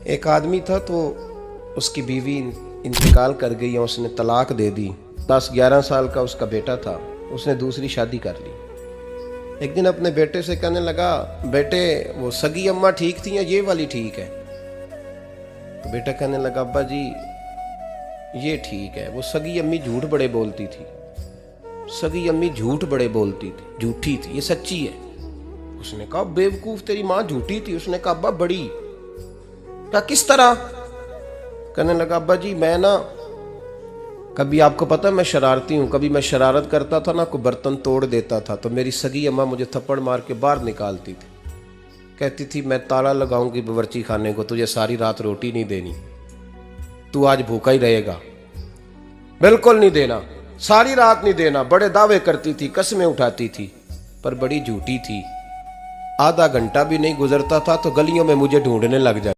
एक आदमी था तो उसकी बीवी इंतकाल कर गई और उसने तलाक दे दी। 10-11 साल का उसका बेटा था, उसने दूसरी शादी कर ली। एक दिन अपने बेटे से कहने लगा, बेटे वो सगी अम्मा ठीक थी या ये वाली ठीक है? तो बेटा कहने लगा, अब्बा जी ये ठीक है। वो सगी अम्मी झूठ बड़े बोलती थी, सगी अम्मी झूठ बड़े बोलती थी, झूठी थी, ये सच्ची है। उसने कहा, बेवकूफ तेरी माँ झूठी थी। उसने कहा, अब्बा बड़ी। क्या किस तरह? कहने लगा, अब्बा जी मैं ना कभी, आपको पता मैं शरारती हूँ, कभी मैं शरारत करता था ना, कोई बर्तन तोड़ देता था तो मेरी सगी अम्मा मुझे थप्पड़ मार के बाहर निकालती थी। कहती थी मैं ताला लगाऊंगी बावर्ची खाने को, तुझे सारी रात रोटी नहीं देनी, तू आज भूखा ही रहेगा। बिल्कुल नहीं देना, सारी रात नहीं देना। बड़े दावे करती थी, कसमें उठाती थी, पर बड़ी झूठी थी। आधा घंटा भी नहीं गुजरता था तो गलियों में मुझे ढूंढने लग जाती।